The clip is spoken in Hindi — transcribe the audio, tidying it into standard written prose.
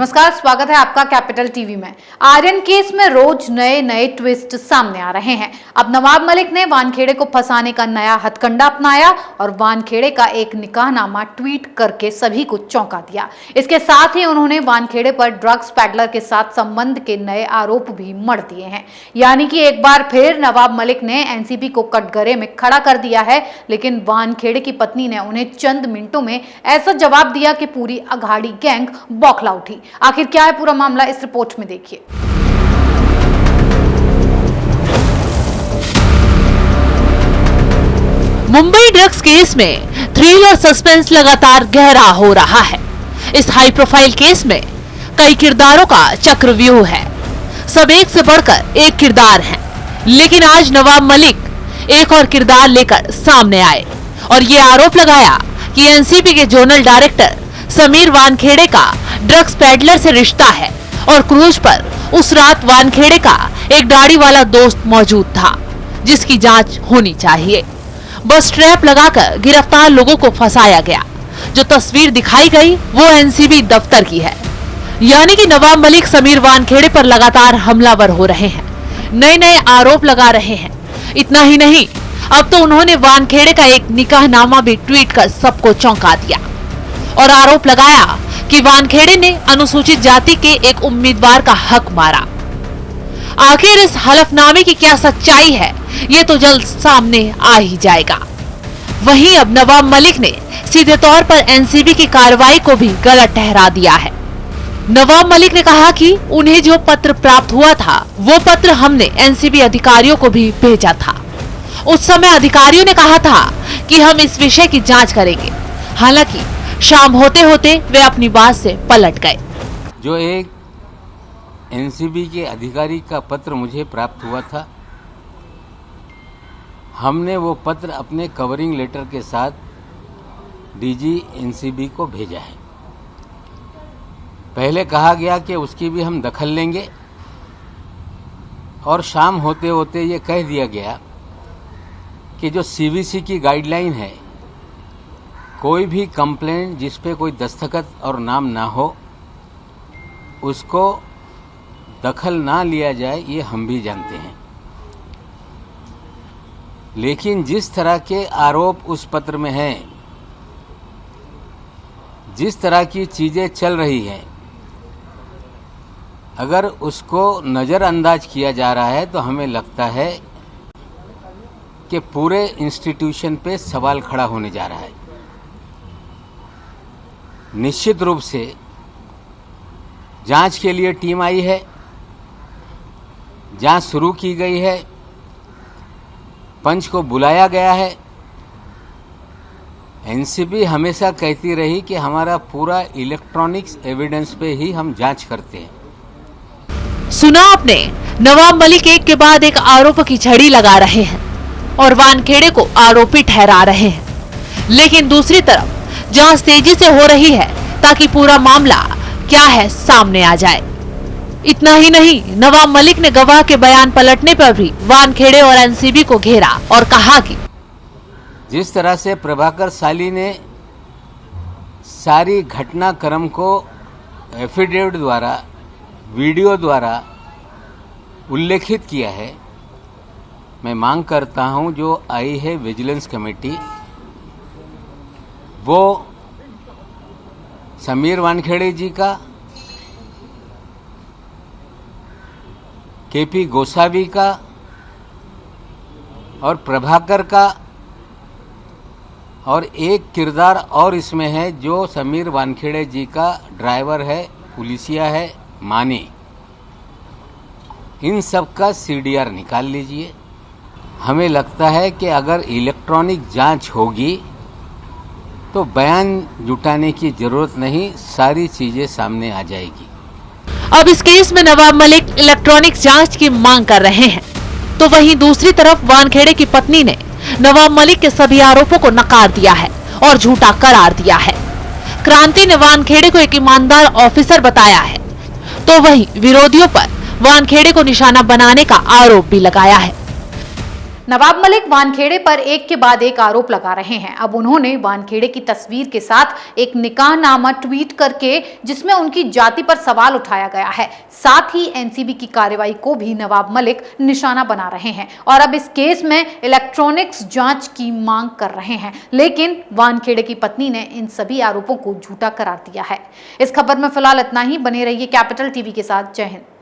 नमस्कार, स्वागत है आपका कैपिटल टीवी में। आर्यन केस में रोज नए नए ट्विस्ट सामने आ रहे हैं। अब नवाब मलिक ने वानखेड़े को फंसाने का नया हथकंडा अपनाया और वानखेड़े का एक निकाहनामा ट्वीट करके सभी को चौंका दिया। इसके साथ ही उन्होंने वानखेड़े पर ड्रग्स पैडलर के साथ संबंध के नए आरोप भी मढ़ दिए हैं। यानी कि एक बार फिर नवाब मलिक ने एनसीबी को कटघरे में खड़ा कर दिया है, लेकिन वानखेड़े की पत्नी ने उन्हें चंद मिनटों में ऐसा जवाब दिया कि पूरी अघाड़ी गैंग बौखला उठी। आखिर क्या है पूरा मामला, इस रिपोर्ट में देखिए। मुंबई ड्रग्स केस में थ्रिल और सस्पेंस लगातार गहरा हो रहा है। इस हाई प्रोफाइल केस में कई किरदारों का चक्रव्यूह है। सब एक से बढ़कर एक किरदार हैं। लेकिन आज नवाब मलिक एक और किरदार लेकर सामने आए और ये आरोप लगाया कि एनसीबी के जोनल डायरेक्टर समीर वानखेड़े का ड्रग्स पैडलर से रिश्ता है और क्रूज पर उस रात वानखेड़े का एक दाढ़ी वाला दोस्त मौजूद था, जिसकी जांच होनी चाहिए। बस ट्रैप लगाकर गिरफ्तार लोगों को फंसाया गया। जो तस्वीर दिखाई गई वो एनसीबी दफ्तर की है। यानी कि नवाब मलिक समीर वानखेड़े पर लगातार हमलावर हो रहे हैं, नए नए आरोप लगा रहे हैं। इतना ही नहीं, अब तो उन्होंने वानखेड़े का एक निकाहनामा भी ट्वीट कर सबको चौंका दिया और आरोप लगाया कि वानखेड़े ने अनुसूचित जाति के एक उम्मीदवार का हक मारा। आखिर इस हलफनामे की क्या सच्चाई है, ये तो जल्द सामने आ ही जाएगा। वहीं अब नवाब मलिक ने सीधे तौर पर एनसीबी की कार्रवाई को भी गलत ठहरा दिया है। नवाब मलिक ने कहा कि उन्हें जो पत्र प्राप्त हुआ था वो पत्र हमने एनसीबी अधिकारियों को भी भेजा था। उस समय अधिकारियों ने कहा था कि हम इस विषय की जांच करेंगे। हालांकि शाम होते होते वे अपनी बात से पलट गए। जो एक एनसीबी के अधिकारी का पत्र मुझे प्राप्त हुआ था, हमने वो पत्र अपने कवरिंग लेटर के साथ डीजी एनसीबी को भेजा है। पहले कहा गया कि उसकी भी हम दखल लेंगे और शाम होते होते ये कह दिया गया कि जो सीवीसी की गाइडलाइन है, कोई भी कंप्लेंट जिस पे कोई दस्तखत और नाम ना हो उसको दखल ना लिया जाए, ये हम भी जानते हैं। लेकिन जिस तरह के आरोप उस पत्र में हैं, जिस तरह की चीजें चल रही हैं, अगर उसको नजरअंदाज किया जा रहा है तो हमें लगता है कि पूरे इंस्टीट्यूशन पे सवाल खड़ा होने जा रहा है। निश्चित रूप से जांच के लिए टीम आई है, जांच शुरू की गई है, पंच को बुलाया गया है। एनसीबी हमेशा कहती रही कि हमारा पूरा इलेक्ट्रॉनिक्स एविडेंस पे ही हम जांच करते हैं। सुना आपने, नवाब मलिक एक के बाद एक आरोप की झड़ी लगा रहे हैं और वानखेड़े को आरोपी ठहरा रहे हैं। लेकिन दूसरी तरफ जांच तेजी से हो रही है ताकि पूरा मामला क्या है सामने आ जाए। इतना ही नहीं, नवाब मलिक ने गवाह के बयान पलटने पर भी वानखेड़े और एनसीबी को घेरा और कहा कि जिस तरह से प्रभाकर साली ने सारी घटनाक्रम को एफिडेविट द्वारा, वीडियो द्वारा उल्लेखित किया है, मैं मांग करता हूं जो आई है विजिलेंस कमेटी, वो समीर वानखेड़े जी का, केपी गोसावी का और प्रभाकर का, और एक किरदार और इसमें है जो समीर वानखेड़े जी का ड्राइवर है, पुलिसिया है, मानी, इन सब का सीडीआर निकाल लीजिए। हमें लगता है कि अगर इलेक्ट्रॉनिक जांच होगी तो बयान जुटाने की जरूरत नहीं, सारी चीजें सामने आ जाएगी। अब इस केस में नवाब मलिक इलेक्ट्रॉनिक जांच की मांग कर रहे हैं, तो वहीं दूसरी तरफ वानखेड़े की पत्नी ने नवाब मलिक के सभी आरोपों को नकार दिया है और झूठा करार दिया है। क्रांति ने वानखेड़े को एक ईमानदार ऑफिसर बताया है, तो वहीं विरोधियों पर वानखेड़े को निशाना बनाने का आरोप भी लगाया है। नवाब मलिक वानखेड़े पर एक के बाद एक आरोप लगा रहे हैं। अब उन्होंने वानखेड़े की तस्वीर के साथ एक निकाहनामा ट्वीट करके जिसमें उनकी जाति पर सवाल उठाया गया है, साथ ही एनसीबी की कार्रवाई को भी नवाब मलिक निशाना बना रहे हैं और अब इस केस में इलेक्ट्रॉनिक्स जांच की मांग कर रहे हैं। लेकिन वानखेड़े की पत्नी ने इन सभी आरोपों को झूठा करार दिया है। इस खबर में फिलहाल इतना ही। बने रहिए कैपिटल टीवी के साथ। जय हिंद।